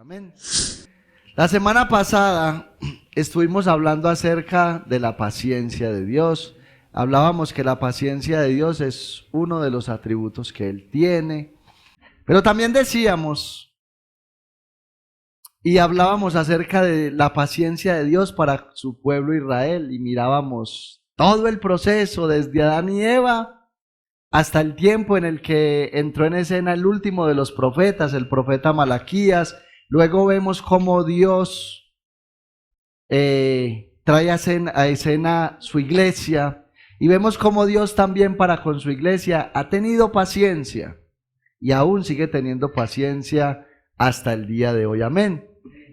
Amén. La semana pasada estuvimos hablando acerca de la paciencia de Dios. Hablábamos que la paciencia de Dios es uno de los atributos que Él tiene. Pero también decíamos y hablábamos acerca de la paciencia de Dios para su pueblo Israel. Y mirábamos todo el proceso desde Adán y Eva hasta el tiempo en el que entró en escena el último de los profetas, el profeta Malaquías. Luego vemos cómo Dios trae a escena su iglesia, y vemos cómo Dios también para con su iglesia ha tenido paciencia y aún sigue teniendo paciencia hasta el día de hoy. Amén.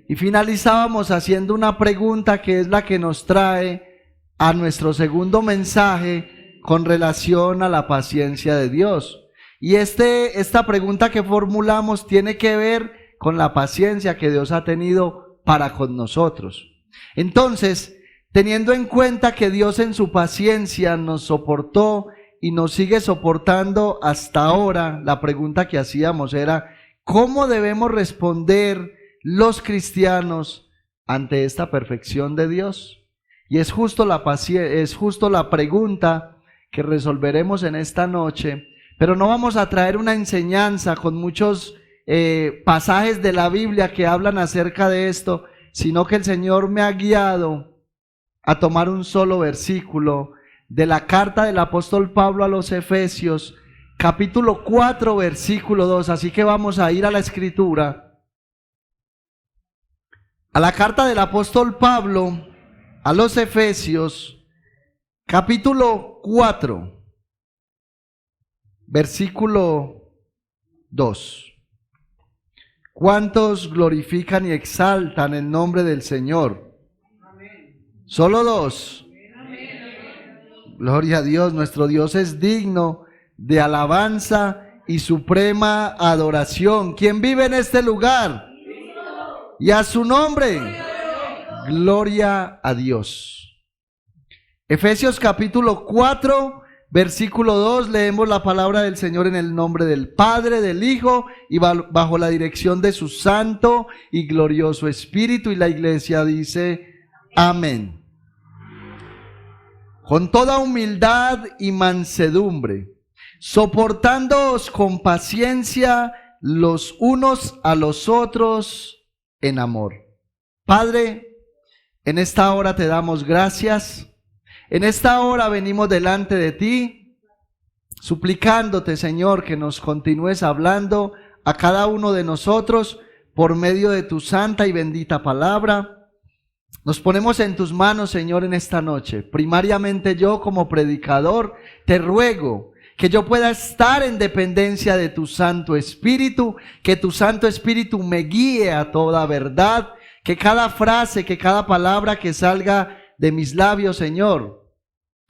Y finalizábamos haciendo una pregunta que es la que nos trae a nuestro segundo mensaje con relación a la paciencia de Dios. Y esta pregunta que formulamos tiene que ver con la paciencia que Dios ha tenido para con nosotros. Entonces, teniendo en cuenta que Dios en su paciencia nos soportó y nos sigue soportando hasta ahora, la pregunta que hacíamos era: ¿cómo debemos responder los cristianos ante esta perfección de Dios? Y es justo la pregunta que resolveremos en esta noche, pero no vamos a traer una enseñanza con muchos pasajes de la Biblia que hablan acerca de esto, sino que el Señor me ha guiado a tomar un solo versículo de la carta del apóstol Pablo a los Efesios, capítulo 4, versículo 2. Así que vamos a ir a la escritura, a la carta del apóstol Pablo a los Efesios, capítulo 4, versículo 2. ¿Cuántos glorifican y exaltan el nombre del Señor? Amén. Solo dos. Amén. Gloria a Dios. Nuestro Dios es digno de alabanza y suprema adoración. ¿Quién vive en este lugar? Cristo. Y a su nombre. Gloria a Dios. Efesios capítulo 4, versículo 2, leemos la palabra del Señor en el nombre del Padre, del Hijo y bajo la dirección de su santo y glorioso Espíritu. Y la iglesia dice: amén. Con toda humildad y mansedumbre, soportándoos con paciencia los unos a los otros en amor. Padre, en esta hora te damos gracias. En esta hora venimos delante de ti, suplicándote, Señor, que nos continúes hablando a cada uno de nosotros por medio de tu santa y bendita palabra. Nos ponemos en tus manos, Señor, en esta noche. Primariamente yo, como predicador, te ruego que yo pueda estar en dependencia de tu Santo Espíritu, que tu Santo Espíritu me guíe a toda verdad, que cada frase, que cada palabra que salga de mis labios, Señor,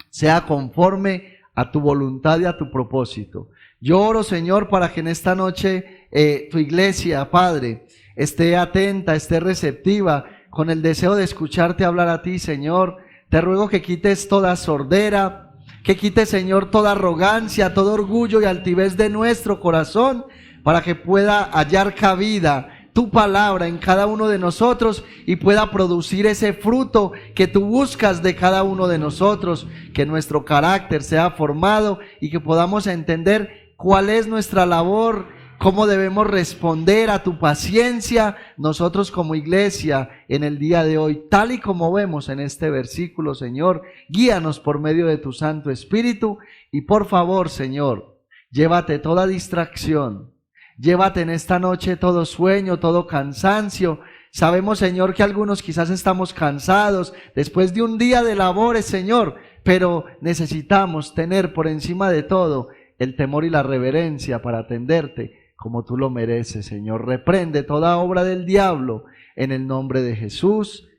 sea conforme a tu voluntad y a tu propósito. Yo oro, Señor, para que en esta noche tu iglesia, Padre, esté atenta, esté receptiva, con el deseo de escucharte hablar a ti, Señor. Te ruego que quites toda sordera, que quites, Señor, toda arrogancia, todo orgullo y altivez de nuestro corazón, para que pueda hallar cabida tu palabra en cada uno de nosotros y pueda producir ese fruto que tú buscas de cada uno de nosotros, que nuestro carácter sea formado y que podamos entender cuál es nuestra labor, cómo debemos responder a tu paciencia nosotros como iglesia en el día de hoy, tal y como vemos en este versículo. Señor, guíanos por medio de tu Santo Espíritu y por favor, Señor, llévate toda distracción. Llévate en esta noche todo sueño, todo cansancio. Sabemos, Señor, que algunos quizás estamos cansados después de un día de labores, Señor, pero necesitamos tener por encima de todo el temor y la reverencia para atenderte como tú lo mereces, Señor. Reprende toda obra del diablo en el nombre de Jesús.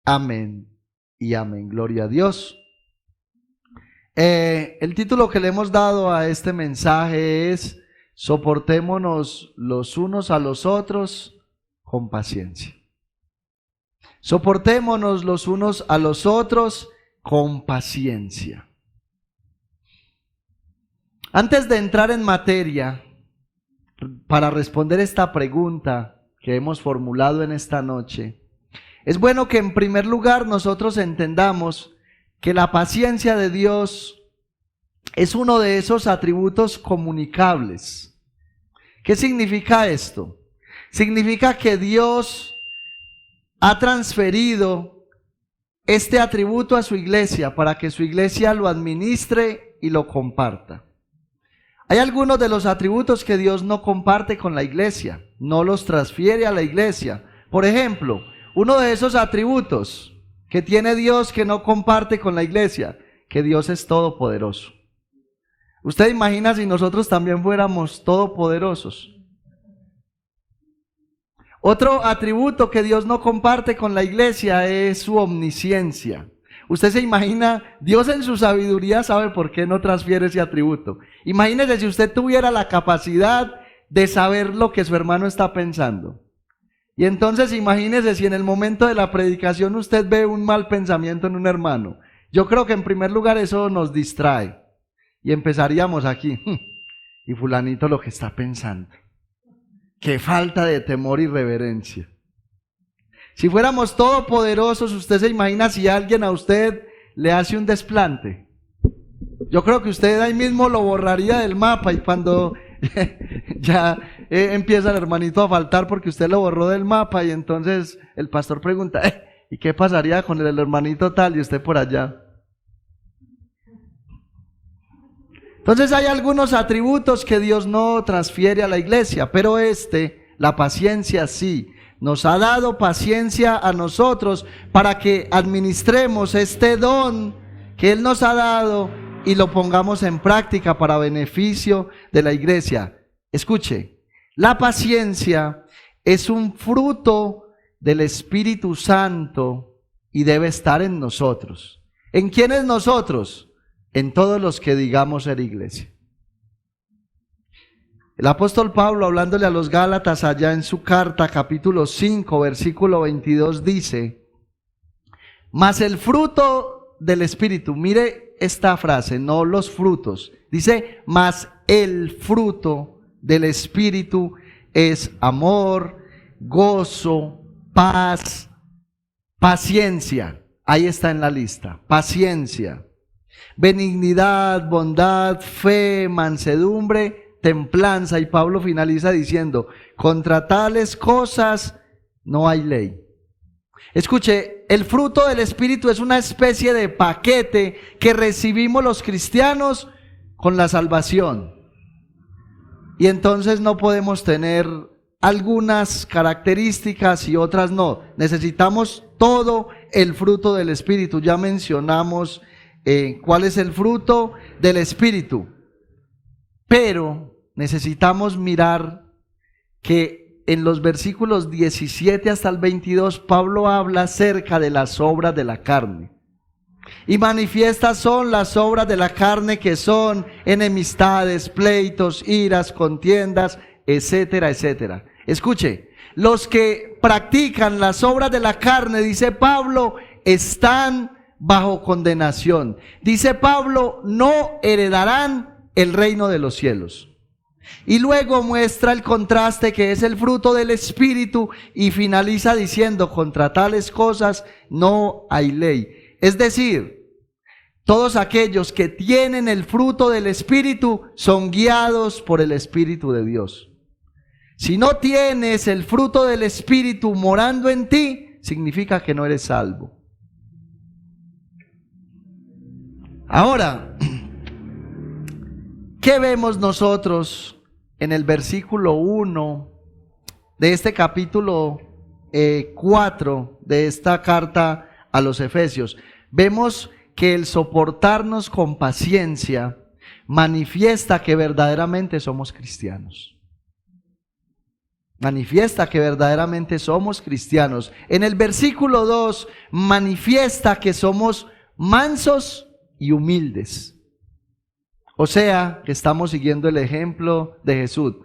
Amén y amén. Gloria a Dios. El título que le hemos dado a este mensaje es: soportémonos los unos a los otros con paciencia. Soportémonos los unos a los otros con paciencia. Antes de entrar en materia, para responder esta pregunta que hemos formulado en esta noche, es bueno que en primer lugar nosotros entendamos que la paciencia de Dios es uno de esos atributos comunicables. ¿Qué significa esto? Significa que Dios ha transferido este atributo a su iglesia para que su iglesia lo administre y lo comparta. Hay algunos de los atributos que Dios no comparte con la iglesia, no los transfiere a la iglesia. Por ejemplo, uno de esos atributos que tiene Dios que no comparte con la iglesia, que Dios es todopoderoso. ¿Usted imagina si nosotros también fuéramos todopoderosos? Otro atributo que Dios no comparte con la iglesia es su omnisciencia. Usted se imagina, Dios en su sabiduría sabe por qué no transfiere ese atributo. Imagínese si usted tuviera la capacidad de saber lo que su hermano está pensando. Y entonces imagínese si en el momento de la predicación usted ve un mal pensamiento en un hermano. Yo creo que en primer lugar eso nos distrae. Y empezaríamos aquí, y fulanito lo que está pensando. Qué falta de temor y reverencia. Si fuéramos todopoderosos, usted se imagina si alguien a usted le hace un desplante. Yo creo que usted ahí mismo lo borraría del mapa y cuando ya empieza el hermanito a faltar porque usted lo borró del mapa y entonces el pastor pregunta, ¿y qué pasaría con el hermanito tal y usted por allá? Entonces hay algunos atributos que Dios no transfiere a la iglesia, pero la paciencia sí. Nos ha dado paciencia a nosotros para que administremos este don que Él nos ha dado y lo pongamos en práctica para beneficio de la iglesia. Escuche, la paciencia es un fruto del Espíritu Santo y debe estar en nosotros. ¿En quiénes nosotros? En todos los que digamos ser iglesia. El apóstol Pablo, hablándole a los Gálatas allá en su carta, capítulo 5, versículo 22, dice, mas el fruto del Espíritu, mire esta frase, no los frutos, dice, mas el fruto del Espíritu es amor, gozo, paz, paciencia, ahí está en la lista, paciencia, benignidad, bondad, fe, mansedumbre, templanza, y Pablo finaliza diciendo, contra tales cosas no hay ley. Escuche, el fruto del Espíritu es una especie de paquete que recibimos los cristianos con la salvación. Y entonces no podemos tener algunas características y otras no. Necesitamos todo el fruto del Espíritu. Ya mencionamos cuál es el fruto del Espíritu. Pero necesitamos mirar que en los versículos 17 hasta el 22, Pablo habla acerca de las obras de la carne. Y manifiestas son las obras de la carne, que son enemistades, pleitos, iras, contiendas, etcétera, etcétera. Escuche, los que practican las obras de la carne, dice Pablo, están bajo condenación. Dice Pablo, no heredarán el reino de los cielos. Y luego muestra el contraste que es el fruto del Espíritu y finaliza diciendo, contra tales cosas no hay ley. Es decir, todos aquellos que tienen el fruto del Espíritu son guiados por el Espíritu de Dios. Si no tienes el fruto del Espíritu morando en ti, significa que no eres salvo. Ahora, ¿qué vemos nosotros en el versículo 1 de este capítulo 4 de esta carta a los Efesios? Vemos que el soportarnos con paciencia manifiesta que verdaderamente somos cristianos. Manifiesta que verdaderamente somos cristianos. En el versículo 2 manifiesta que somos mansos y humildes. O sea, que estamos siguiendo el ejemplo de Jesús.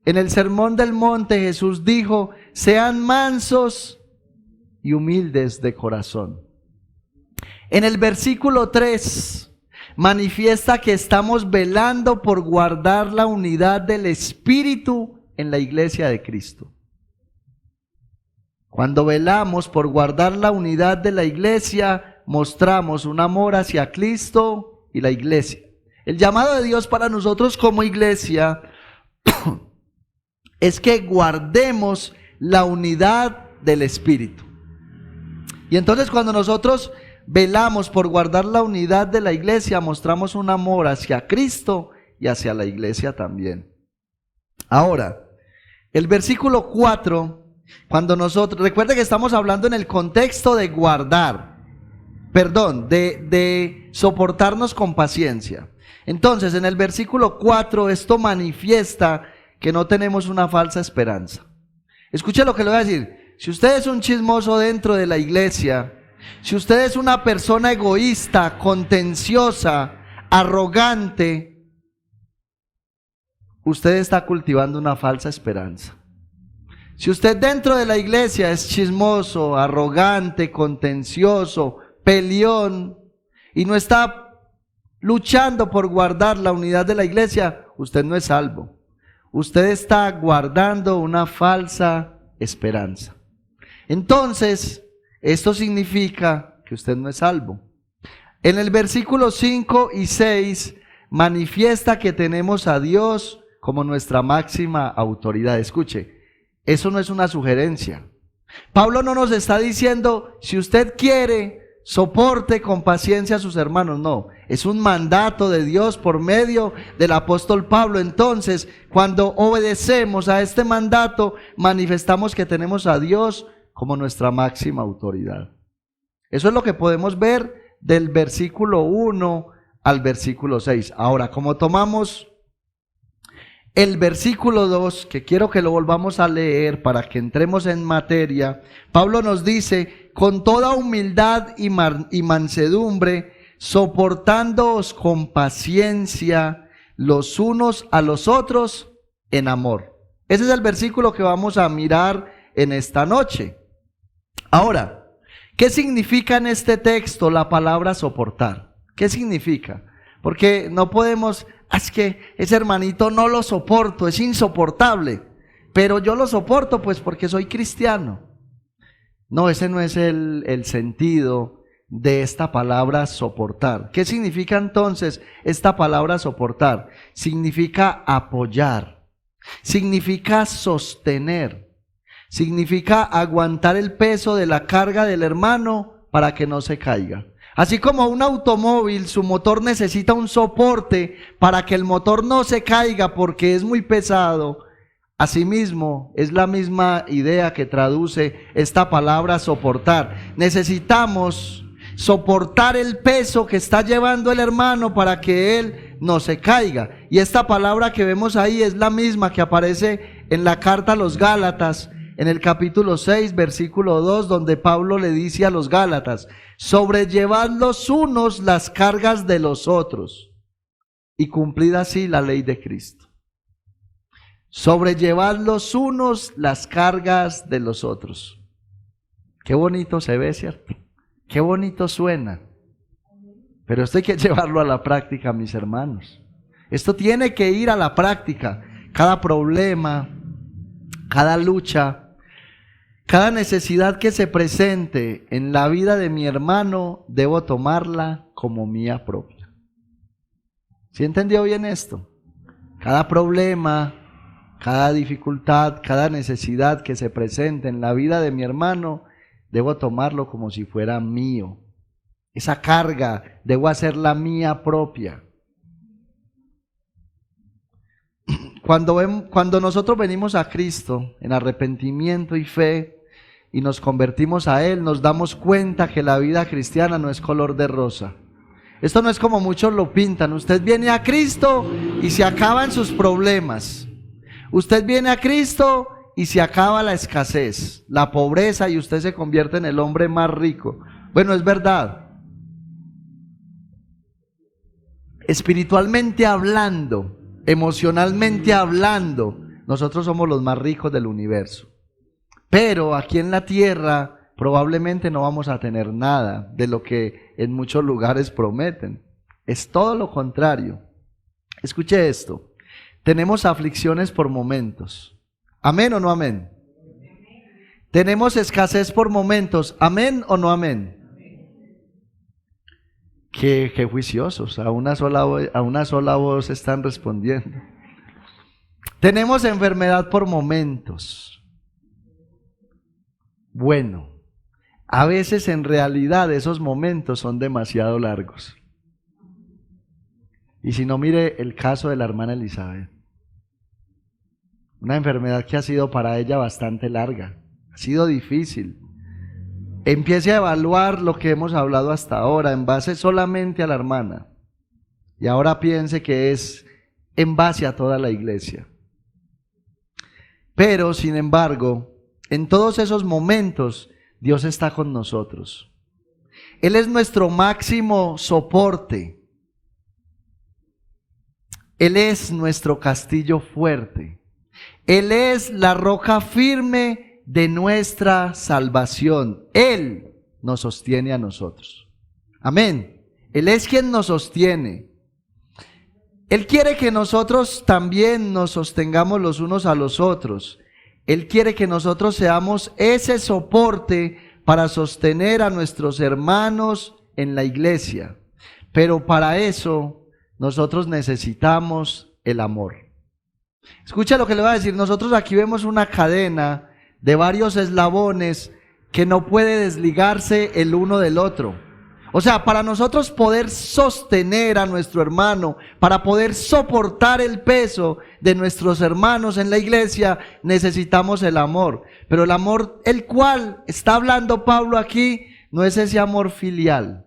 En el Sermón del Monte Jesús dijo, sean mansos y humildes de corazón. En el versículo 3 manifiesta que estamos velando por guardar la unidad del Espíritu en la iglesia de Cristo. Cuando velamos por guardar la unidad de la iglesia, mostramos un amor hacia Cristo y la iglesia. El llamado de Dios para nosotros como iglesia es que guardemos la unidad del Espíritu. Y entonces cuando nosotros velamos por guardar la unidad de la iglesia, mostramos un amor hacia Cristo y hacia la iglesia también. Ahora, el versículo 4, cuando nosotros, recuerde que estamos hablando en el contexto de de soportarnos con paciencia. Entonces, en el versículo 4, esto manifiesta que no tenemos una falsa esperanza. Escuche lo que le voy a decir. Si usted es un chismoso dentro de la iglesia, si usted es una persona egoísta, contenciosa, arrogante, usted está cultivando una falsa esperanza. Si usted dentro de la iglesia es chismoso, arrogante, contencioso, peleón, y no está luchando por guardar la unidad de la iglesia, usted no es salvo. Usted está guardando una falsa esperanza. Entonces, esto significa que usted no es salvo. En el versículo 5 y 6 manifiesta que tenemos a Dios como nuestra máxima autoridad. Escuche, eso no es una sugerencia. Pablo no nos está diciendo, si usted quiere, soporte con paciencia a sus hermanos. No, es un mandato de Dios por medio del apóstol Pablo. Entonces, cuando obedecemos a este mandato, manifestamos que tenemos a Dios como nuestra máxima autoridad. Eso es lo que podemos ver del versículo 1 al versículo 6. Ahora, como tomamos el versículo 2, que quiero que lo volvamos a leer para que entremos en materia, Pablo nos dice, con toda humildad y mansedumbre, soportándoos con paciencia los unos a los otros en amor. Ese es el versículo que vamos a mirar en esta noche. Ahora, ¿qué significa en este texto la palabra soportar? ¿Qué significa? Porque no podemos, es que ese hermanito no lo soporto, es insoportable, pero yo lo soporto pues porque soy cristiano. No, ese no es el sentido de esta palabra soportar. ¿Qué significa entonces esta palabra soportar? Significa apoyar, significa sostener, significa aguantar el peso de la carga del hermano para que no se caiga. Así como un automóvil, su motor necesita un soporte para que el motor no se caiga porque es muy pesado. Asimismo, es la misma idea que traduce esta palabra soportar. Necesitamos soportar el peso que está llevando el hermano para que él no se caiga. Y esta palabra que vemos ahí es la misma que aparece en la carta a los Gálatas, en el capítulo 6, versículo 2, donde Pablo le dice a los Gálatas, sobrellevad los unos las cargas de los otros y cumplid así la ley de Cristo. Sobrellevad los unos las cargas de los otros. Qué bonito se ve, ¿cierto? Qué bonito suena. Pero esto hay que llevarlo a la práctica, mis hermanos. Esto tiene que ir a la práctica. Cada problema, cada lucha, cada necesidad que se presente en la vida de mi hermano, debo tomarla como mía propia. ¿Sí entendió bien esto? Cada problema, cada dificultad, cada necesidad que se presente en la vida de mi hermano, debo tomarlo como si fuera mío. Esa carga debo hacerla mía propia. Cuando nosotros venimos a Cristo en arrepentimiento y fe y nos convertimos a Él, nos damos cuenta que la vida cristiana no es color de rosa. Esto no es como muchos lo pintan. Usted viene a Cristo y se acaban sus problemas. Usted viene a Cristo y se acaba la escasez, la pobreza, y usted se convierte en el hombre más rico. Bueno, es verdad. Espiritualmente hablando, emocionalmente hablando, nosotros somos los más ricos del universo. Pero aquí en la tierra probablemente no vamos a tener nada de lo que en muchos lugares prometen. Es todo lo contrario. Escuche esto. Tenemos aflicciones por momentos. ¿Amén o no amén? Tenemos escasez por momentos. ¿Amén o no amén? Qué juiciosos, a una sola voz están respondiendo. Tenemos enfermedad por momentos. Bueno, a veces en realidad esos momentos son demasiado largos. Y si no, mire el caso de la hermana Elizabeth. Una enfermedad que ha sido para ella bastante larga, ha sido difícil. Empiece a evaluar lo que hemos hablado hasta ahora en base solamente a la hermana. Y ahora piense que es en base a toda la iglesia. Pero, sin embargo, en todos esos momentos, Dios está con nosotros. Él es nuestro máximo soporte. Él es nuestro castillo fuerte. Él es la roca firme de nuestra salvación. Él nos sostiene a nosotros. Amén. Él es quien nos sostiene. Él quiere que nosotros también nos sostengamos los unos a los otros. Él quiere que nosotros seamos ese soporte para sostener a nuestros hermanos en la iglesia. Pero para eso nosotros necesitamos el amor. Escucha lo que le voy a decir. Nosotros aquí vemos una cadena de varios eslabones que no puede desligarse el uno del otro. O sea, para nosotros poder sostener a nuestro hermano, para poder soportar el peso de nuestros hermanos en la iglesia, necesitamos el amor. Pero el amor, el cual está hablando Pablo aquí, no es ese amor filial.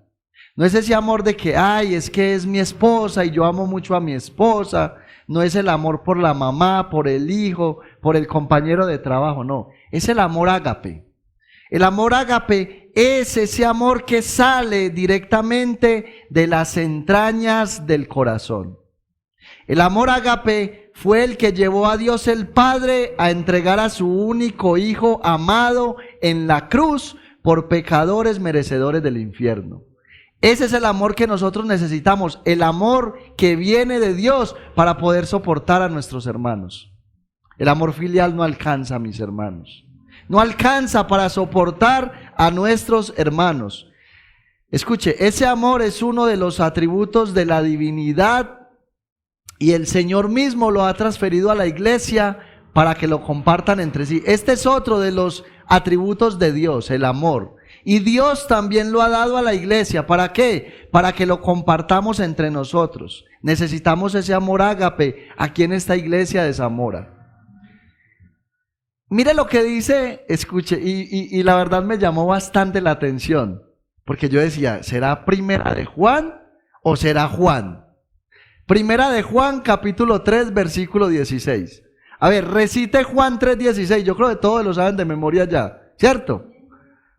No es ese amor de que, ay, es que es mi esposa y yo amo mucho a mi esposa. No es el amor por la mamá, por el hijo, por el compañero de trabajo, no. Es el amor ágape. El amor ágape es ese amor que sale directamente de las entrañas del corazón. El amor ágape fue el que llevó a Dios el Padre a entregar a su único Hijo amado en la cruz por pecadores merecedores del infierno. Ese es el amor que nosotros necesitamos, el amor que viene de Dios para poder soportar a nuestros hermanos. El amor filial no alcanza, mis hermanos. No alcanza para soportar a nuestros hermanos. Escuche, ese amor es uno de los atributos de la divinidad y el Señor mismo lo ha transferido a la iglesia para que lo compartan entre sí. Este es otro de los atributos de Dios, el amor. Y Dios también lo ha dado a la iglesia. ¿Para qué? Para que lo compartamos entre nosotros. Necesitamos ese amor ágape aquí en esta iglesia de Zamora. Mire lo que dice, escuche, y la verdad me llamó bastante la atención. Porque yo decía, ¿será Primera de Juan o será Juan? Primera de Juan, capítulo 3, versículo 16. A ver, recite Juan 3:16. Yo creo que todos lo saben de memoria ya, ¿cierto?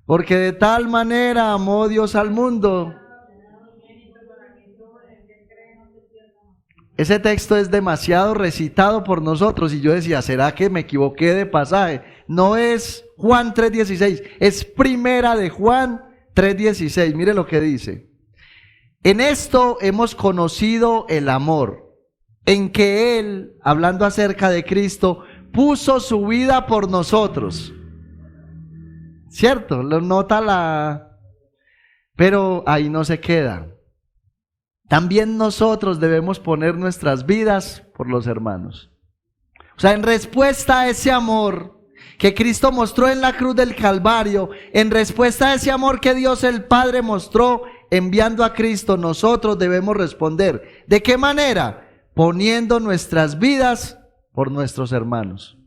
Porque de tal manera amó Dios al mundo. Ese texto es demasiado recitado por nosotros y yo decía, ¿será que me equivoqué de pasaje? No es Juan 3:16, es Primera de Juan 3:16. Mire lo que dice. En esto hemos conocido el amor, en que Él, hablando acerca de Cristo, puso su vida por nosotros. ¿Cierto? Lo nota la... Pero ahí no se queda. También nosotros debemos poner nuestras vidas por los hermanos. O sea, en respuesta a ese amor que Cristo mostró en la cruz del Calvario, en respuesta a ese amor que Dios el Padre mostró enviando a Cristo, nosotros debemos responder. ¿De qué manera? Poniendo nuestras vidas por nuestros hermanos.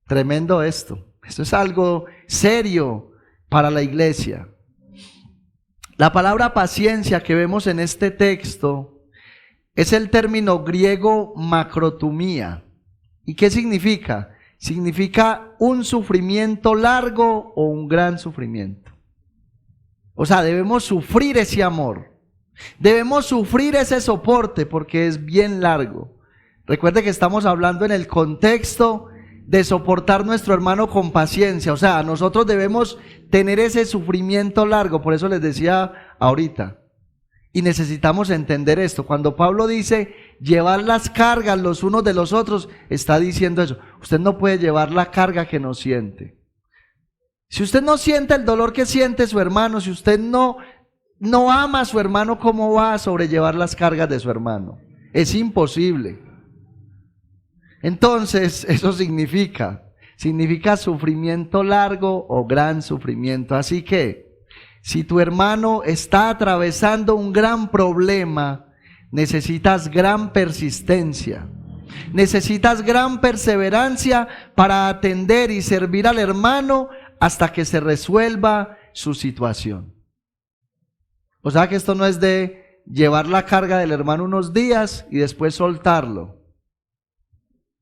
Tremendo esto. Esto es algo serio para la iglesia. La palabra paciencia que vemos en este texto es el término griego macrotumía. ¿Y qué significa? Significa un sufrimiento largo o un gran sufrimiento. O sea, debemos sufrir ese amor. Debemos sufrir ese soporte porque es bien largo. Recuerde que estamos hablando en el contexto de soportar nuestro hermano con paciencia. O sea, nosotros debemos tener ese sufrimiento largo. Por eso les decía ahorita. Y necesitamos entender esto. Cuando Pablo dice llevar las cargas los unos de los otros, está diciendo eso. Usted no puede llevar la carga que no siente. Si usted no siente el dolor que siente su hermano, si usted no ama a su hermano, ¿cómo va a sobrellevar las cargas de su hermano? Es imposible. Entonces, eso significa sufrimiento largo o gran sufrimiento. Así que, si tu hermano está atravesando un gran problema, necesitas gran persistencia, necesitas gran perseverancia para atender y servir al hermano hasta que se resuelva su situación. O sea que esto no es de llevar la carga del hermano unos días y después soltarlo.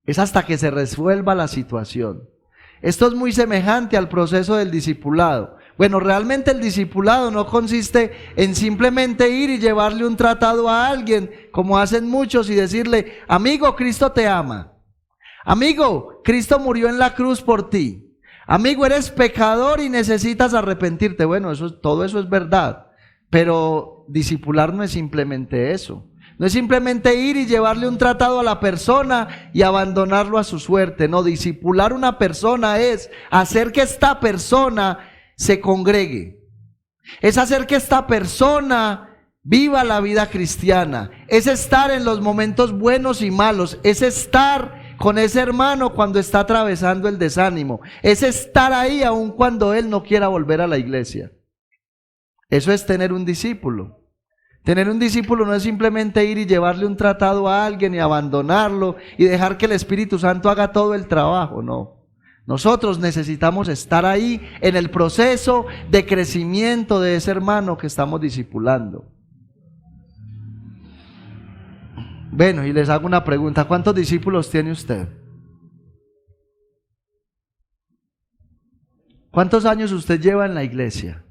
Es hasta que se resuelva la situación. Esto es muy semejante al proceso del discipulado. Bueno, realmente el discipulado no consiste en simplemente ir y llevarle un tratado a alguien, como hacen muchos, y decirle: amigo, Cristo te ama. Amigo, Cristo murió en la cruz por ti. Amigo, eres pecador y necesitas arrepentirte. Bueno, todo eso es verdad, pero discipular no es simplemente eso. No es simplemente ir y llevarle un tratado a la persona y abandonarlo a su suerte. No, discipular una persona es hacer que esta persona se congregue. Es hacer que esta persona viva la vida cristiana. Es estar en los momentos buenos y malos. Es estar con ese hermano cuando está atravesando el desánimo. Es estar ahí aun cuando él no quiera volver a la iglesia. Eso es tener un discípulo. Tener un discípulo no es simplemente ir y llevarle un tratado a alguien y abandonarlo y dejar que el Espíritu Santo haga todo el trabajo, no. Nosotros necesitamos estar ahí en el proceso de crecimiento de ese hermano que estamos discipulando. Bueno, y les hago una pregunta: ¿cuántos discípulos tiene usted? ¿Cuántos años usted lleva en la iglesia?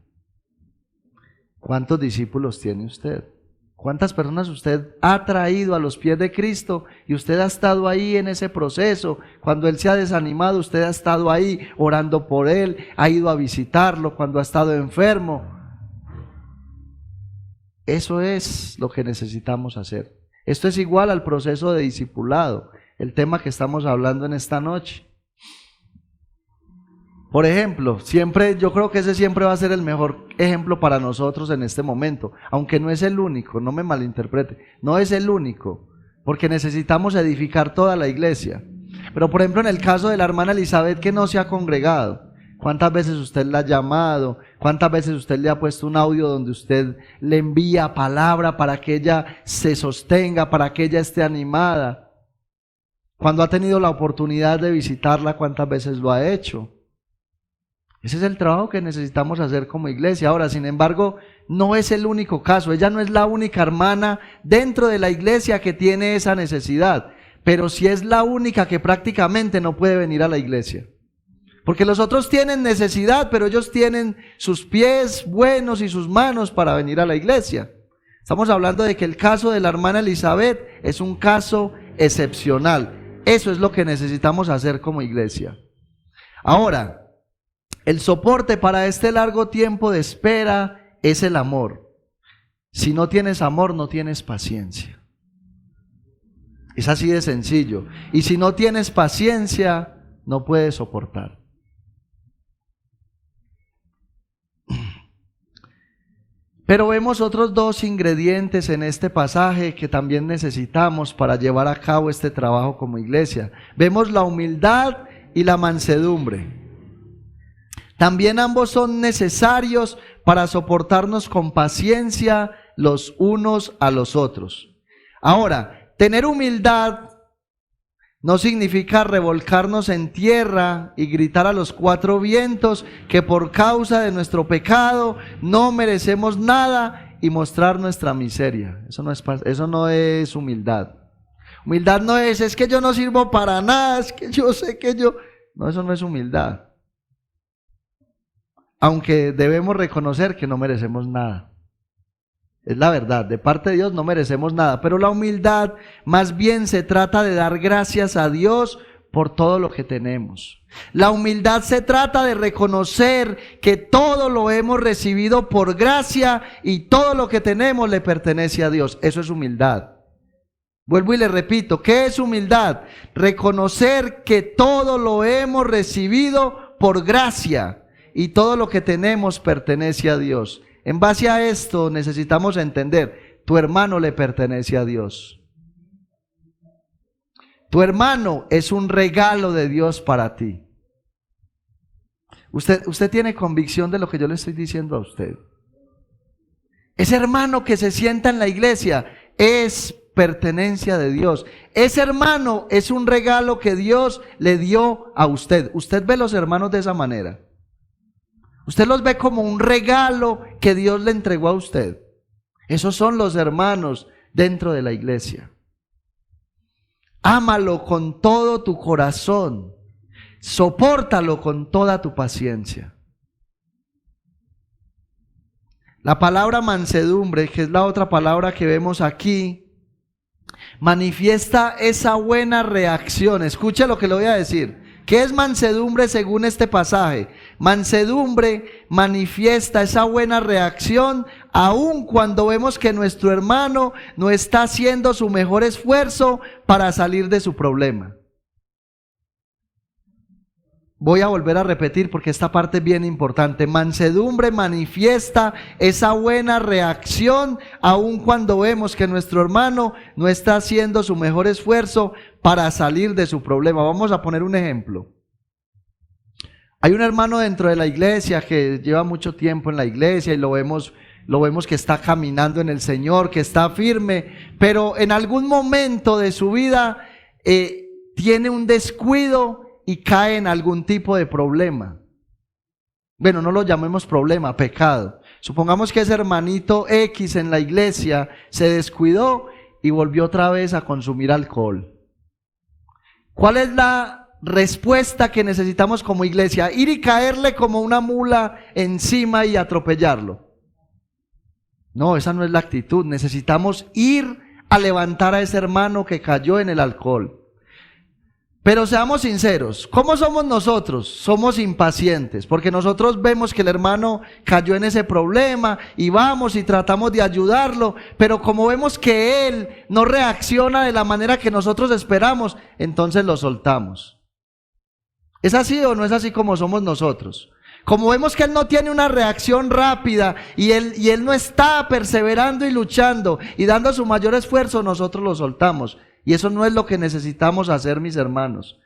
¿Cuántos discípulos tiene usted? ¿Cuántas personas usted ha traído a los pies de Cristo y usted ha estado ahí en ese proceso? Cuando Él se ha desanimado, usted ha estado ahí orando por Él, ha ido a visitarlo cuando ha estado enfermo. Eso es lo que necesitamos hacer. Esto es igual al proceso de discipulado, el tema que estamos hablando en esta noche. Por ejemplo, yo creo que ese siempre va a ser el mejor ejemplo para nosotros en este momento, aunque no es el único, no me malinterprete, no es el único, porque necesitamos edificar toda la iglesia. Pero por ejemplo, en el caso de la hermana Elizabeth que no se ha congregado, ¿cuántas veces usted la ha llamado? ¿Cuántas veces usted le ha puesto un audio donde usted le envía palabra para que ella se sostenga, para que ella esté animada? Cuando ha tenido la oportunidad de visitarla, ¿cuántas veces lo ha hecho? Ese es el trabajo que necesitamos hacer como iglesia. Ahora, sin embargo, no es el único caso. Ella no es la única hermana dentro de la iglesia que tiene esa necesidad, pero sí es la única que prácticamente no puede venir a la iglesia. Porque los otros tienen necesidad, pero ellos tienen sus pies buenos y sus manos para venir a la iglesia. Estamos hablando de que el caso de la hermana Elizabeth es un caso excepcional. Eso es lo que necesitamos hacer como iglesia. Ahora, el soporte para este largo tiempo de espera es el amor. Si no tienes amor, no tienes paciencia. Es así de sencillo. Y si no tienes paciencia, no puedes soportar. Pero vemos otros dos ingredientes en este pasaje que también necesitamos para llevar a cabo este trabajo como iglesia. Vemos la humildad y la mansedumbre. También ambos son necesarios para soportarnos con paciencia los unos a los otros. Ahora, tener humildad no significa revolcarnos en tierra y gritar a los cuatro vientos que por causa de nuestro pecado no merecemos nada y mostrar nuestra miseria. Eso no es humildad. Humildad no es que yo no sirvo para nada, es que yo sé que yo... No, eso no es humildad. Aunque debemos reconocer que no merecemos nada. Es la verdad, de parte de Dios no merecemos nada, pero la humildad más bien se trata de dar gracias a Dios por todo lo que tenemos. La humildad se trata de reconocer que todo lo hemos recibido por gracia y todo lo que tenemos le pertenece a Dios. Eso es humildad. Vuelvo y le repito, ¿qué es humildad? Reconocer que todo lo hemos recibido por gracia y todo lo que tenemos pertenece a Dios. En base a esto necesitamos entender, tu hermano le pertenece a Dios. Tu hermano es un regalo de Dios para ti. Usted tiene convicción de lo que yo le estoy diciendo a usted. Ese hermano que se sienta en la iglesia es pertenencia de Dios. Ese hermano es un regalo que Dios le dio a usted. Usted ve los hermanos de esa manera. Usted los ve como un regalo que Dios le entregó a usted. Esos son los hermanos dentro de la iglesia. Ámalo con todo tu corazón. Sopórtalo con toda tu paciencia. La palabra mansedumbre, que es la otra palabra que vemos aquí, manifiesta esa buena reacción. Escuche lo que le voy a decir. ¿Qué es mansedumbre según este pasaje? Mansedumbre manifiesta esa buena reacción aun cuando vemos que nuestro hermano no está haciendo su mejor esfuerzo para salir de su problema. Voy a volver a repetir porque esta parte es bien importante. Mansedumbre manifiesta esa buena reacción aun cuando vemos que nuestro hermano no está haciendo su mejor esfuerzo para salir de su problema. Vamos a poner un ejemplo. Hay un hermano dentro de la iglesia que lleva mucho tiempo en la iglesia y lo vemos que está caminando en el Señor, que está firme, pero en algún momento de su vida tiene un descuido y cae en algún tipo de problema. Bueno, no lo llamemos problema, pecado. Supongamos que ese hermanito X en la iglesia se descuidó y volvió otra vez a consumir alcohol. ¿Cuál es la respuesta que necesitamos como iglesia? Ir y caerle como una mula encima y atropellarlo. No, esa no es la actitud. Necesitamos ir a levantar a ese hermano que cayó en el alcohol. Pero seamos sinceros, ¿cómo somos nosotros? Somos impacientes, porque nosotros vemos que el hermano cayó en ese problema y vamos y tratamos de ayudarlo, pero como vemos que él no reacciona de la manera que nosotros esperamos, entonces lo soltamos. ¿Es así o no es así como somos nosotros? Como vemos que él no tiene una reacción rápida y él no está perseverando y luchando y dando su mayor esfuerzo, nosotros lo soltamos. Y eso no es lo que necesitamos hacer, mis hermanos.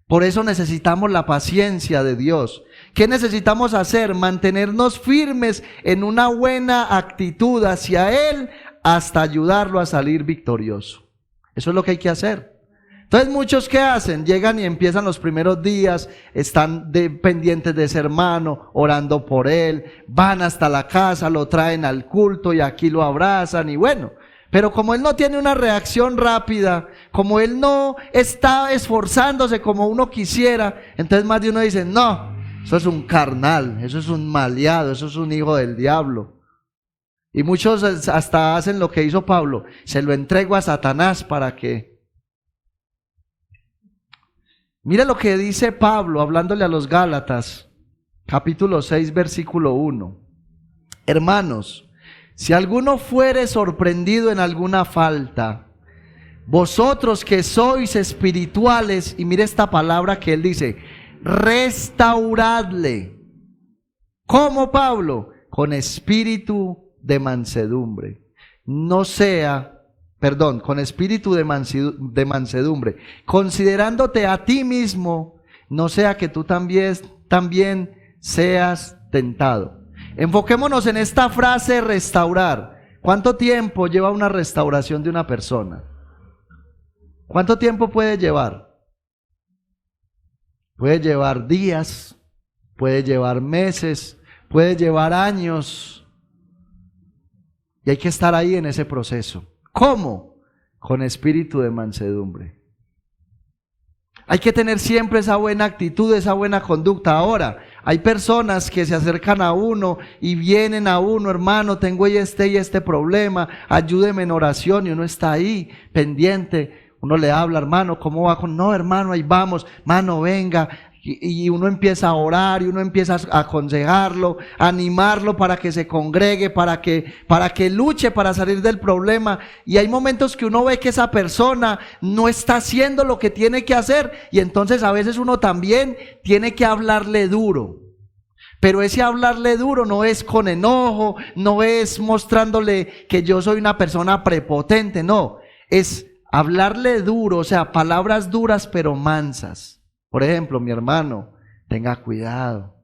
Por eso necesitamos la paciencia de Dios. ¿Qué necesitamos hacer? Mantenernos firmes en una buena actitud hacia Él hasta ayudarlo a salir victorioso. Eso es lo que hay que hacer. Entonces muchos, ¿qué hacen? Llegan y empiezan los primeros días, están pendientes de ese hermano, orando por él, van hasta la casa, lo traen al culto y aquí lo abrazan y bueno. Pero como él no tiene una reacción rápida, como él no está esforzándose como uno quisiera, entonces más de uno dice, no, eso es un carnal, eso es un maleado, eso es un hijo del diablo. Y muchos hasta hacen lo que hizo Pablo, se lo entrego a Satanás para que... Mire lo que dice Pablo hablándole a los Gálatas, capítulo 6, versículo 1. Hermanos, si alguno fuere sorprendido en alguna falta, vosotros que sois espirituales, y mire esta palabra que él dice, restauradle. ¿Cómo, Pablo? Con espíritu de mansedumbre. Con espíritu de mansedumbre, considerándote a ti mismo, no sea que tú también seas tentado. Enfoquémonos en esta frase restaurar. ¿Cuánto tiempo lleva una restauración de una persona? ¿Cuánto tiempo puede llevar? Puede llevar días, puede llevar meses, puede llevar años. Y hay que estar ahí en ese proceso. ¿Cómo? Con espíritu de mansedumbre. Hay que tener siempre esa buena actitud, esa buena conducta. Ahora, hay personas que se acercan a uno y vienen a uno, hermano, tengo y este problema, ayúdeme en oración, y uno está ahí pendiente. Uno le habla, hermano, ¿cómo va? No, hermano, ahí vamos, hermano, venga. Y uno empieza a orar y uno empieza a aconsejarlo, a animarlo para que se congregue, para que luche para salir del problema. Y hay momentos que uno ve que esa persona no está haciendo lo que tiene que hacer y entonces a veces uno también tiene que hablarle duro. Pero ese hablarle duro no es con enojo, no es mostrándole que yo soy una persona prepotente, no. Es hablarle duro, o sea, palabras duras pero mansas. Por ejemplo, mi hermano, tenga cuidado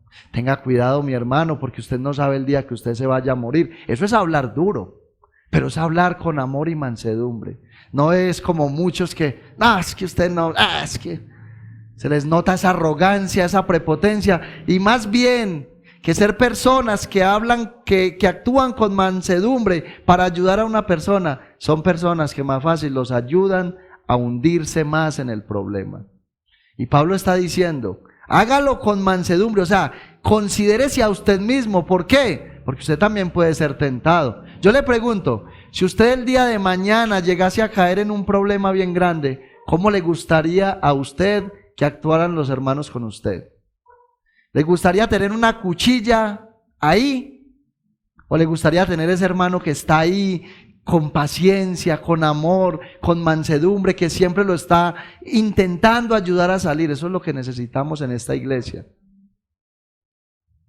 mi hermano, porque usted no sabe el día que usted se vaya a morir. Eso es hablar duro, pero es hablar con amor y mansedumbre. No es como muchos que, es que usted no, es que se les nota esa arrogancia, esa prepotencia, y más bien que ser personas que hablan, que actúan con mansedumbre para ayudar a una persona, son personas que más fácil los ayudan a hundirse más en el problema. Y Pablo está diciendo, hágalo con mansedumbre, o sea, considérese a usted mismo. ¿Por qué? Porque usted también puede ser tentado. Yo le pregunto, si usted el día de mañana llegase a caer en un problema bien grande, ¿cómo le gustaría a usted que actuaran los hermanos con usted? ¿Le gustaría tener una cuchilla ahí? ¿O le gustaría tener ese hermano que está ahí con paciencia, con amor, con mansedumbre, que siempre lo está intentando ayudar a salir? Eso es lo que necesitamos en esta iglesia.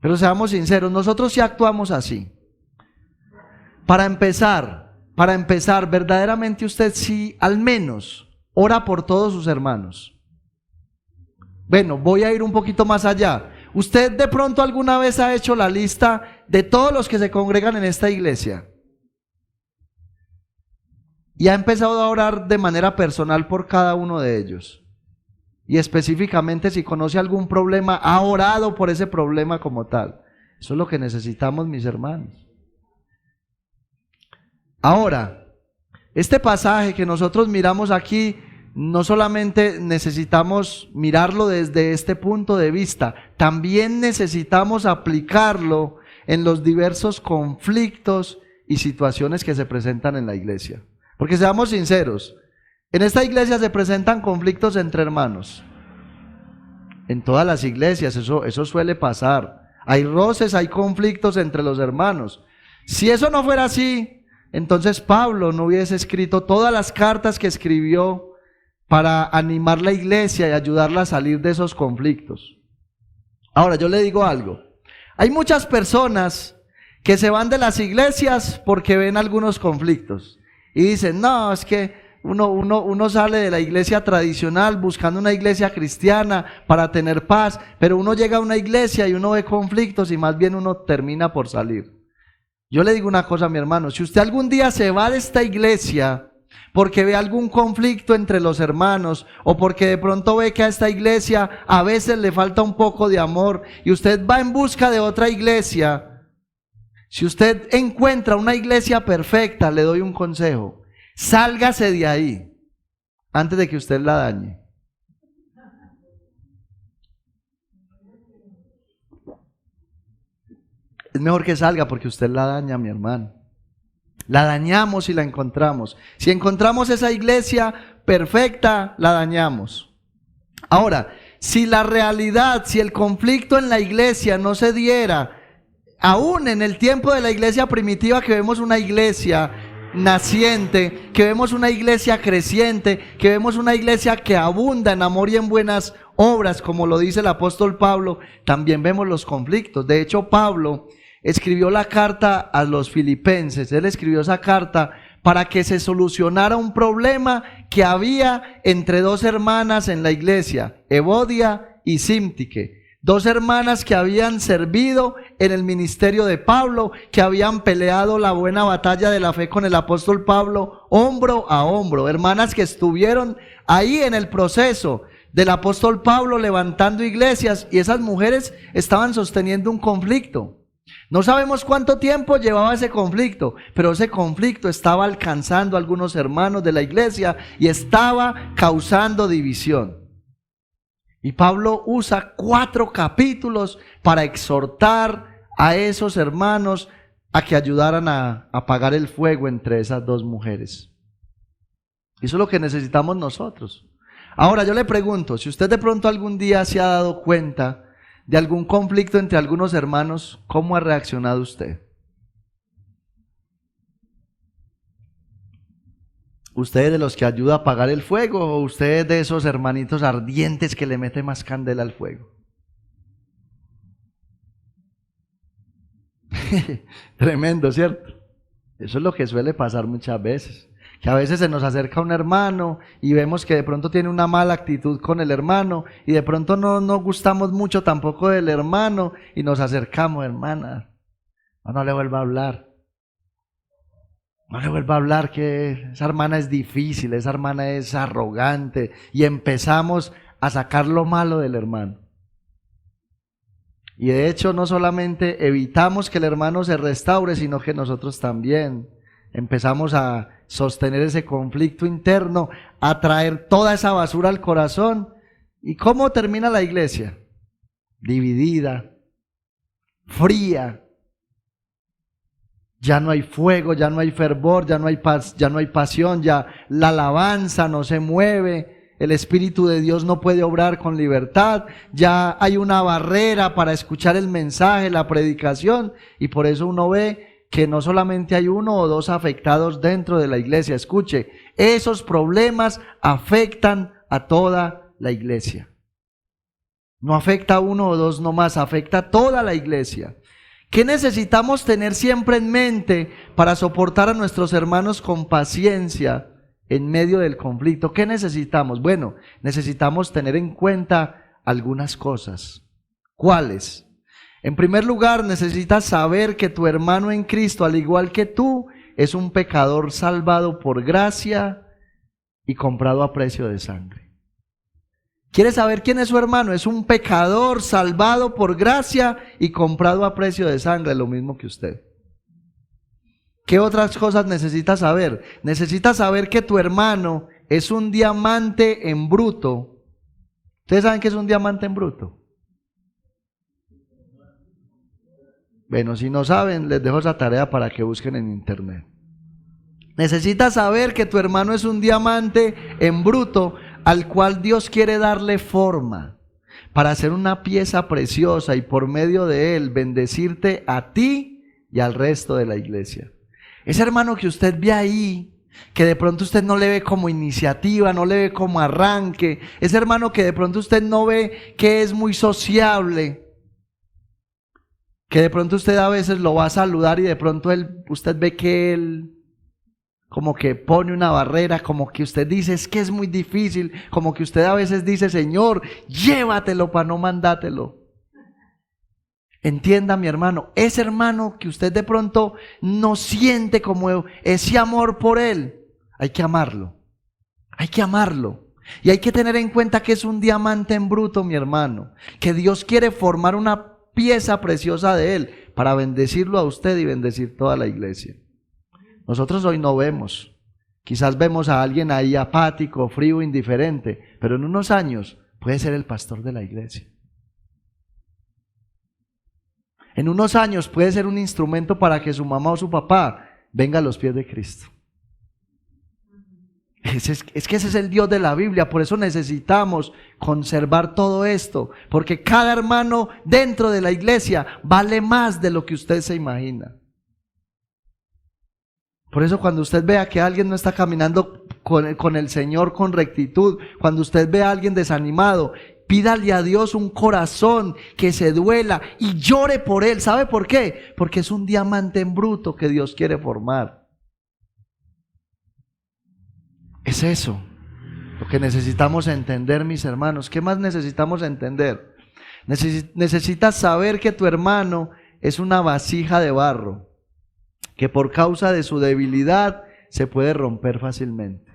Pero seamos sinceros, nosotros sí actuamos así. Para empezar, verdaderamente usted sí al menos ora por todos sus hermanos. Bueno, voy a ir un poquito más allá. ¿Usted de pronto alguna vez ha hecho la lista de todos los que se congregan en esta iglesia? Y ha empezado a orar de manera personal por cada uno de ellos. Y específicamente si conoce algún problema, ha orado por ese problema como tal. Eso es lo que necesitamos, mis hermanos. Ahora, este pasaje que nosotros miramos aquí, no solamente necesitamos mirarlo desde este punto de vista, también necesitamos aplicarlo en los diversos conflictos y situaciones que se presentan en la iglesia. Porque seamos sinceros, en esta iglesia se presentan conflictos entre hermanos. En todas las iglesias eso suele pasar. Hay roces, hay conflictos entre los hermanos. Si eso no fuera así, entonces Pablo no hubiese escrito todas las cartas que escribió para animar la iglesia y ayudarla a salir de esos conflictos. Ahora, yo le digo algo. Hay muchas personas que se van de las iglesias porque ven algunos conflictos y dicen, no, es que uno sale de la iglesia tradicional buscando una iglesia cristiana para tener paz, pero uno llega a una iglesia y uno ve conflictos y más bien uno termina por salir. Yo le digo una cosa, mi hermano, si usted algún día se va de esta iglesia porque ve algún conflicto entre los hermanos, o porque de pronto ve que a esta iglesia a veces le falta un poco de amor, y usted va en busca de otra iglesia, si usted encuentra una iglesia perfecta, le doy un consejo: sálgase de ahí antes de que usted la dañe. Es mejor que salga porque usted la daña, mi hermano. La dañamos si la encontramos. Si encontramos esa iglesia perfecta, la dañamos. Ahora, si la realidad, si el conflicto en la iglesia no se diera, aún en el tiempo de la iglesia primitiva, que vemos una iglesia naciente, que vemos una iglesia creciente, que vemos una iglesia que abunda en amor y en buenas obras, como lo dice el apóstol Pablo, también vemos los conflictos. De hecho, Pablo escribió la carta a los filipenses. Él escribió esa carta para que se solucionara un problema que había entre dos hermanas en la iglesia, Evodia y Síntique. Dos hermanas que habían servido en el ministerio de Pablo, que habían peleado la buena batalla de la fe con el apóstol Pablo, hombro a hombro. Hermanas que estuvieron ahí en el proceso del apóstol Pablo levantando iglesias, y esas mujeres estaban sosteniendo un conflicto. No sabemos cuánto tiempo llevaba ese conflicto, pero ese conflicto estaba alcanzando a algunos hermanos de la iglesia y estaba causando división. Y Pablo usa 4 capítulos para exhortar a esos hermanos a que ayudaran a apagar el fuego entre esas dos mujeres. Eso es lo que necesitamos nosotros. Ahora yo le pregunto, si usted de pronto algún día se ha dado cuenta de algún conflicto entre algunos hermanos, ¿cómo ha reaccionado usted? ¿Usted es de los que ayuda a apagar el fuego, o usted es de esos hermanitos ardientes que le mete más candela al fuego? Tremendo, ¿cierto? Eso es lo que suele pasar muchas veces. Que a veces se nos acerca un hermano y vemos que de pronto tiene una mala actitud con el hermano y de pronto no nos gustamos mucho tampoco del hermano y nos acercamos, hermana, no le vuelva a hablar. No le vuelva a hablar, que esa hermana es difícil, esa hermana es arrogante, y empezamos a sacar lo malo del hermano. Y de hecho no solamente evitamos que el hermano se restaure, sino que nosotros también empezamos a sostener ese conflicto interno, a traer toda esa basura al corazón. ¿Y cómo termina la iglesia? Dividida, fría. Ya no hay fuego, ya no hay fervor, ya no hay paz, ya no hay pasión, ya la alabanza no se mueve, el Espíritu de Dios no puede obrar con libertad, ya hay una barrera para escuchar el mensaje, la predicación, y por eso uno ve que no solamente hay uno o dos afectados dentro de la iglesia. Escuche, esos problemas afectan a toda la iglesia. No afecta a uno o dos nomás, afecta a toda la iglesia. ¿Qué necesitamos tener siempre en mente para soportar a nuestros hermanos con paciencia en medio del conflicto? ¿Qué necesitamos? Bueno, necesitamos tener en cuenta algunas cosas. ¿Cuáles? En primer lugar, necesitas saber que tu hermano en Cristo, al igual que tú, es un pecador salvado por gracia y comprado a precio de sangre. ¿Quiere saber quién es su hermano? Es un pecador salvado por gracia y comprado a precio de sangre, lo mismo que usted. ¿Qué otras cosas necesitas saber? Necesitas saber que tu hermano es un diamante en bruto. ¿Ustedes saben qué es un diamante en bruto? Bueno, si no saben, les dejo esa tarea para que busquen en internet. Necesitas saber que tu hermano es un diamante en bruto, al cual Dios quiere darle forma para hacer una pieza preciosa y por medio de él bendecirte a ti y al resto de la iglesia. Ese hermano que usted ve ahí, que de pronto usted no le ve como iniciativa, no le ve como arranque, ese hermano que de pronto usted no ve que es muy sociable, que de pronto usted a veces lo va a saludar y de pronto usted ve que él como que pone una barrera, como que usted dice, es que es muy difícil, como que usted a veces dice, Señor, llévatelo para no mandátelo. Entienda, mi hermano, ese hermano que usted de pronto no siente como ese amor por él, hay que amarlo, hay que amarlo. Y hay que tener en cuenta que es un diamante en bruto, mi hermano, que Dios quiere formar una pieza preciosa de él para bendecirlo a usted y bendecir toda la iglesia. Nosotros hoy no vemos, quizás vemos a alguien ahí apático, frío, indiferente, pero en unos años puede ser el pastor de la iglesia. En unos años puede ser un instrumento para que su mamá o su papá venga a los pies de Cristo. Es que ese es el Dios de la Biblia, por eso necesitamos conservar todo esto, porque cada hermano dentro de la iglesia vale más de lo que usted se imagina. Por eso cuando usted vea que alguien no está caminando con el Señor con rectitud, cuando usted ve a alguien desanimado, pídale a Dios un corazón que se duela y llore por él. ¿Sabe por qué? Porque es un diamante en bruto que Dios quiere formar. Es eso lo que necesitamos entender, mis hermanos. ¿Qué más necesitamos entender? Necesitas saber que tu hermano es una vasija de barro, que por causa de su debilidad se puede romper fácilmente.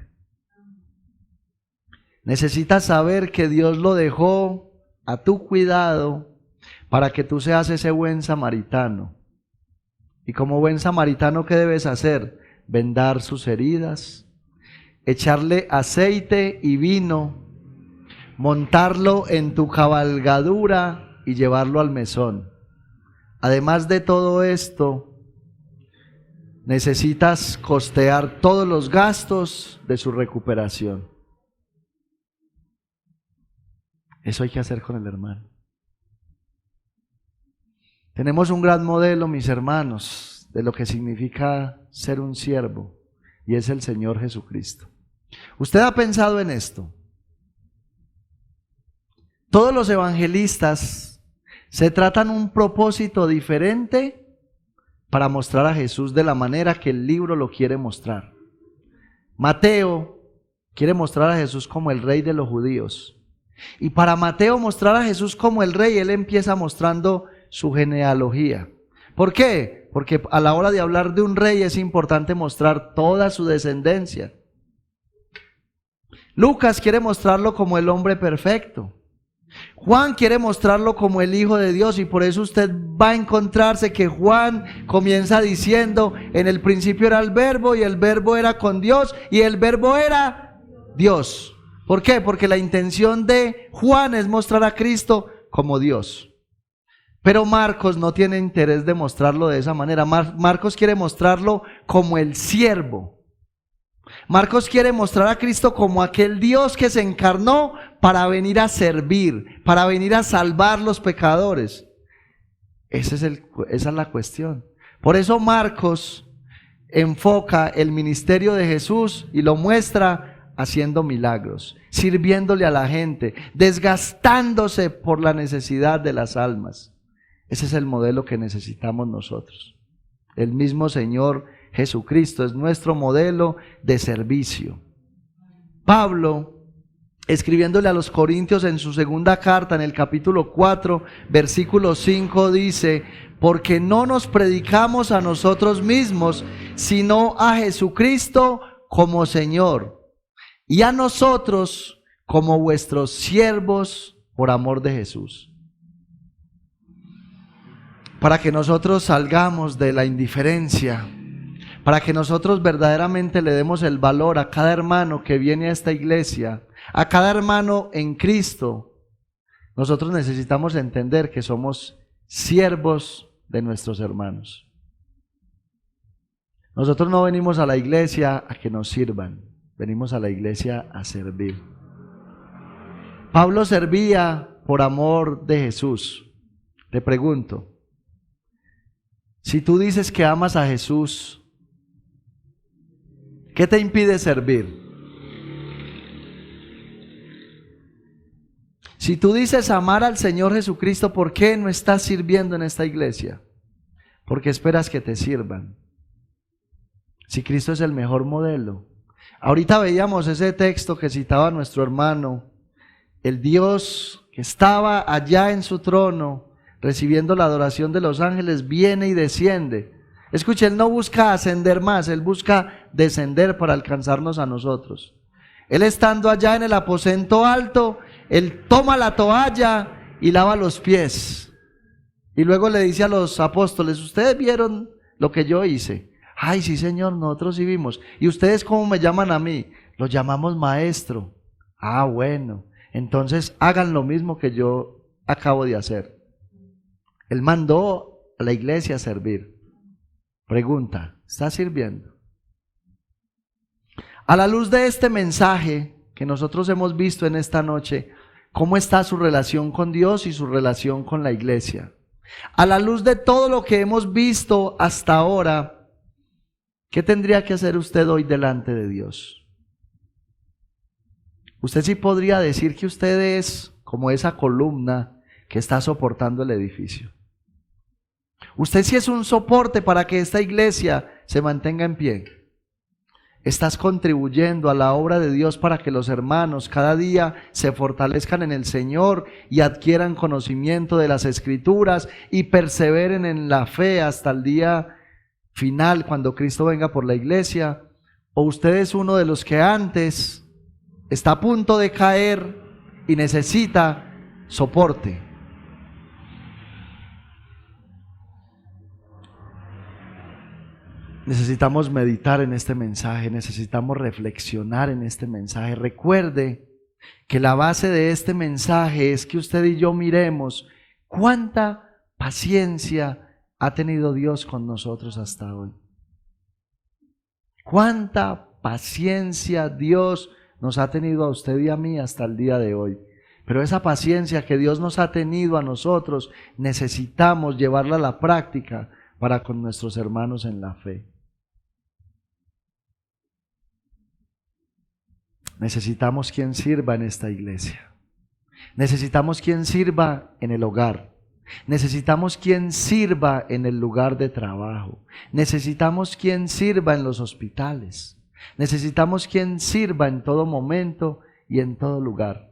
Necesitas saber que Dios lo dejó a tu cuidado para que tú seas ese buen samaritano. Y como buen samaritano, ¿qué debes hacer? Vendar sus heridas, echarle aceite y vino, montarlo en tu cabalgadura y llevarlo al mesón. Además de todo esto, necesitas costear todos los gastos de su recuperación. Eso hay que hacer con el hermano. Tenemos un gran modelo, mis hermanos, de lo que significa ser un siervo, y es el Señor Jesucristo. ¿Usted ha pensado en esto? Todos los evangelistas se tratan un propósito diferente para mostrar a Jesús de la manera que el libro lo quiere mostrar. Mateo quiere mostrar a Jesús como el rey de los judíos. Y para Mateo mostrar a Jesús como el rey, él empieza mostrando su genealogía. ¿Por qué? Porque a la hora de hablar de un rey es importante mostrar toda su descendencia. Lucas quiere mostrarlo como el hombre perfecto. Juan quiere mostrarlo como el Hijo de Dios, y por eso usted va a encontrarse que Juan comienza diciendo: en el principio era el verbo, y el verbo era con Dios, y el verbo era Dios. ¿Por qué? Porque la intención de Juan es mostrar a Cristo como Dios. Pero Marcos no tiene interés de mostrarlo de esa manera. Marcos quiere mostrarlo como el siervo. Marcos quiere mostrar a Cristo como aquel Dios que se encarnó para venir a servir, para venir a salvar los pecadores. Esa es la cuestión. Por eso Marcos enfoca el ministerio de Jesús y lo muestra haciendo milagros, sirviéndole a la gente, desgastándose por la necesidad de las almas. Ese es el modelo que necesitamos nosotros. El mismo Señor Jesucristo es nuestro modelo de servicio. Pablo, escribiéndole a los Corintios en su segunda carta, en el capítulo 4, versículo 5, dice: porque no nos predicamos a nosotros mismos, sino a Jesucristo como Señor, y a nosotros como vuestros siervos por amor de Jesús. Para que nosotros salgamos de la indiferencia, para que nosotros verdaderamente le demos el valor a cada hermano que viene a esta iglesia, a cada hermano en Cristo, nosotros necesitamos entender que somos siervos de nuestros hermanos. Nosotros no venimos a la iglesia a que nos sirvan, venimos a la iglesia a servir. Pablo servía por amor de Jesús. Te pregunto, si tú dices que amas a Jesús, ¿qué te impide servir? Si tú dices amar al Señor Jesucristo, ¿por qué no estás sirviendo en esta iglesia? Porque esperas que te sirvan. Si Cristo es el mejor modelo. Ahorita veíamos ese texto que citaba nuestro hermano, el Dios que estaba allá en su trono, recibiendo la adoración de los ángeles, viene y desciende. Escuche, Él no busca ascender más, Él busca descender para alcanzarnos a nosotros. Él, estando allá en el aposento alto, Él toma la toalla y lava los pies. Y luego le dice a los apóstoles: ¿ustedes vieron lo que yo hice? Ay, sí, Señor, nosotros sí vimos. ¿Y ustedes cómo me llaman a mí? Los llamamos maestro. Ah, bueno, entonces hagan lo mismo que yo acabo de hacer. Él mandó a la iglesia a servir. Pregunta, ¿está sirviendo? A la luz de este mensaje que nosotros hemos visto en esta noche, ¿cómo está su relación con Dios y su relación con la iglesia? A la luz de todo lo que hemos visto hasta ahora, ¿qué tendría que hacer usted hoy delante de Dios? Usted sí podría decir que usted es como esa columna que está soportando el edificio. Usted sí es un soporte para que esta iglesia se mantenga en pie. Estás contribuyendo a la obra de Dios para que los hermanos cada día se fortalezcan en el Señor y adquieran conocimiento de las Escrituras y perseveren en la fe hasta el día final cuando Cristo venga por la iglesia. O usted es uno de los que antes está a punto de caer y necesita soporte. Necesitamos meditar en este mensaje, necesitamos reflexionar en este mensaje. Recuerde que la base de este mensaje es que usted y yo miremos cuánta paciencia ha tenido Dios con nosotros hasta hoy. Cuánta paciencia Dios nos ha tenido a usted y a mí hasta el día de hoy. Pero esa paciencia que Dios nos ha tenido a nosotros, necesitamos llevarla a la práctica para con nuestros hermanos en la fe. Necesitamos quien sirva en esta iglesia. Necesitamos quien sirva en el hogar. Necesitamos quien sirva en el lugar de trabajo. Necesitamos quien sirva en los hospitales. Necesitamos quien sirva en todo momento y en todo lugar.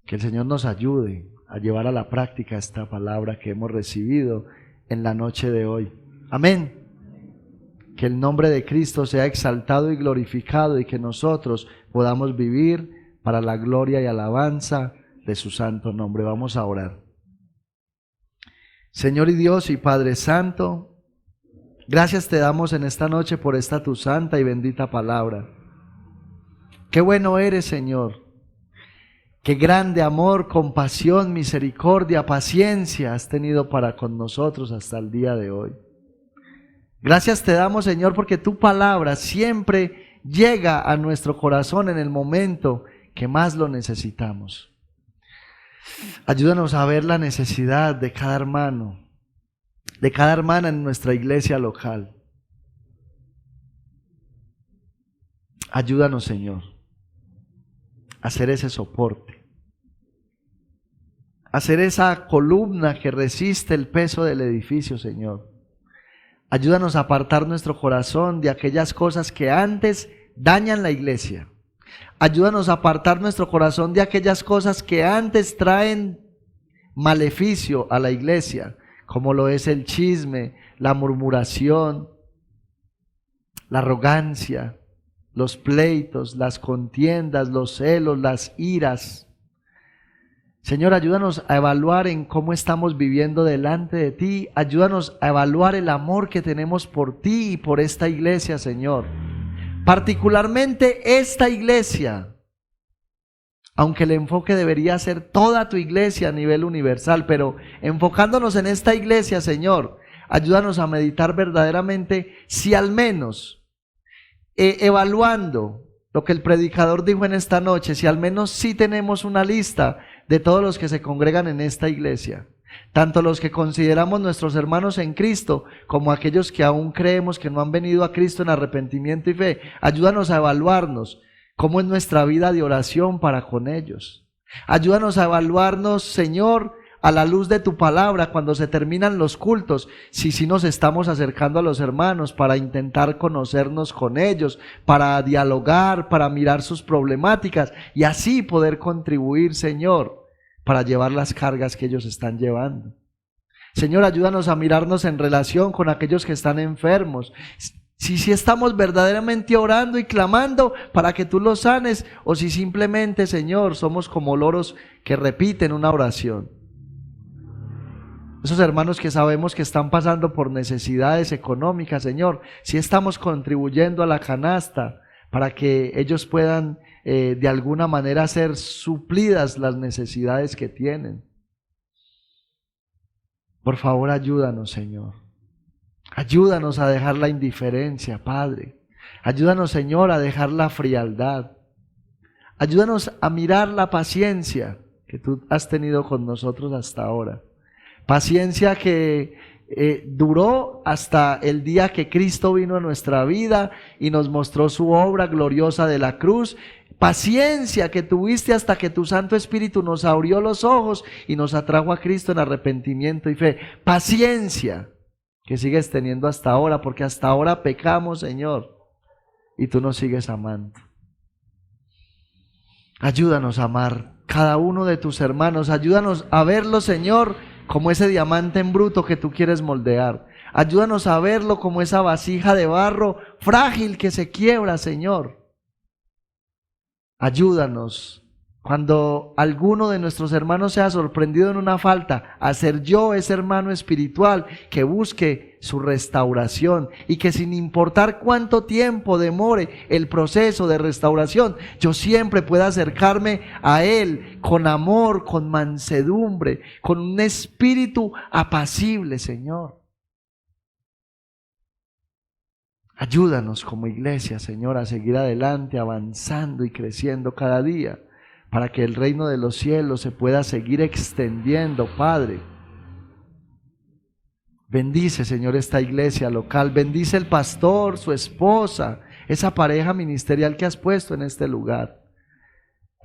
Que el Señor nos ayude a llevar a la práctica esta palabra que hemos recibido en la noche de hoy. Amén. Que el nombre de Cristo sea exaltado y glorificado y que nosotros podamos vivir para la gloria y alabanza de su santo nombre. Vamos a orar. Señor y Dios y Padre Santo, gracias te damos en esta noche por esta tu santa y bendita palabra. Qué bueno eres, Señor. Qué grande amor, compasión, misericordia, paciencia has tenido para con nosotros hasta el día de hoy. Gracias te damos, Señor, porque tu palabra siempre llega a nuestro corazón en el momento que más lo necesitamos. Ayúdanos a ver la necesidad de cada hermano, de cada hermana en nuestra iglesia local. Ayúdanos, Señor, a hacer ese soporte, a ser esa columna que resiste el peso del edificio, Señor. Ayúdanos a apartar nuestro corazón de aquellas cosas que antes dañan la iglesia. Ayúdanos a apartar nuestro corazón de aquellas cosas que antes traen maleficio a la iglesia, como lo es el chisme, la murmuración, la arrogancia, los pleitos, las contiendas, los celos, las iras. Señor, ayúdanos a evaluar en cómo estamos viviendo delante de ti. Ayúdanos a evaluar el amor que tenemos por ti y por esta iglesia, Señor. Particularmente esta iglesia, aunque el enfoque debería ser toda tu iglesia a nivel universal, pero enfocándonos en esta iglesia, Señor, ayúdanos a meditar verdaderamente si al menos, evaluando lo que el predicador dijo en esta noche, si al menos sí tenemos una lista de todos los que se congregan en esta iglesia, tanto los que consideramos nuestros hermanos en Cristo, como aquellos que aún creemos que no han venido a Cristo en arrepentimiento y fe. Ayúdanos a evaluarnos cómo es nuestra vida de oración para con ellos. Ayúdanos a evaluarnos, Señor, a la luz de tu palabra, cuando se terminan los cultos, si nos estamos acercando a los hermanos para intentar conocernos con ellos, para dialogar, para mirar sus problemáticas y así poder contribuir, Señor, para llevar las cargas que ellos están llevando. Señor, ayúdanos a mirarnos en relación con aquellos que están enfermos. Si estamos verdaderamente orando y clamando para que tú los sanes, o si simplemente, Señor, somos como loros que repiten una oración. Esos hermanos que sabemos que están pasando por necesidades económicas, Señor, si estamos contribuyendo a la canasta para que ellos puedan de alguna manera ser suplidas las necesidades que tienen. Por favor, ayúdanos, Señor. Ayúdanos a dejar la indiferencia, Padre. Ayúdanos, Señor, a dejar la frialdad. Ayúdanos a mirar la paciencia que tú has tenido con nosotros hasta ahora. Paciencia que duró hasta el día que Cristo vino a nuestra vida y nos mostró su obra gloriosa de la cruz. Paciencia que tuviste hasta que tu Santo Espíritu nos abrió los ojos y nos atrajo a Cristo en arrepentimiento y fe. Paciencia que sigues teniendo hasta ahora, porque hasta ahora pecamos, Señor, y tú nos sigues amando. Ayúdanos a amar cada uno de tus hermanos. Ayúdanos a verlo, Señor, como ese diamante en bruto que tú quieres moldear. Ayúdanos a verlo como esa vasija de barro frágil que se quiebra, Señor. Ayúdanos, cuando alguno de nuestros hermanos sea sorprendido en una falta, a ser yo ese hermano espiritual que busque su restauración y que sin importar cuánto tiempo demore el proceso de restauración, yo siempre pueda acercarme a él con amor, con mansedumbre, con un espíritu apacible, Señor. Ayúdanos como iglesia, Señor, a seguir adelante, avanzando y creciendo cada día, para que el reino de los cielos se pueda seguir extendiendo, Padre. Bendice, Señor, esta iglesia local. Bendice el pastor, su esposa, esa pareja ministerial que has puesto en este lugar.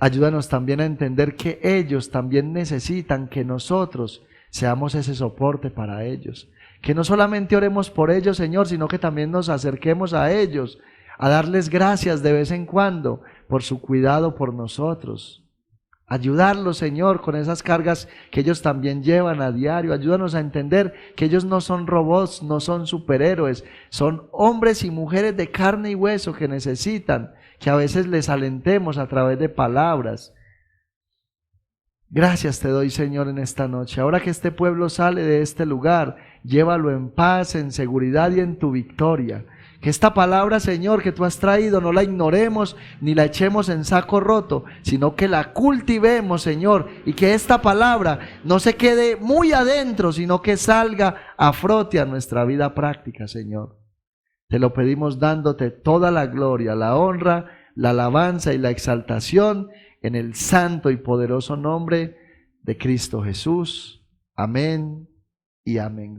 Ayúdanos también a entender que ellos también necesitan que nosotros seamos ese soporte para ellos. Que no solamente oremos por ellos, Señor, sino que también nos acerquemos a ellos, a darles gracias de vez en cuando por su cuidado por nosotros. Ayudarlos, Señor, con esas cargas que ellos también llevan a diario. Ayúdanos a entender que ellos no son robots, no son superhéroes, son hombres y mujeres de carne y hueso que necesitan que a veces les alentemos a través de palabras. Gracias te doy, Señor, en esta noche. Ahora que este pueblo sale de este lugar, llévalo en paz, en seguridad y en tu victoria. Que esta palabra, Señor, que tú has traído, no la ignoremos ni la echemos en saco roto, sino que la cultivemos, Señor, y que esta palabra no se quede muy adentro, sino que salga a frote a nuestra vida práctica, Señor. Te lo pedimos dándote toda la gloria, la honra, la alabanza y la exaltación en el santo y poderoso nombre de Cristo Jesús. Amén y amén.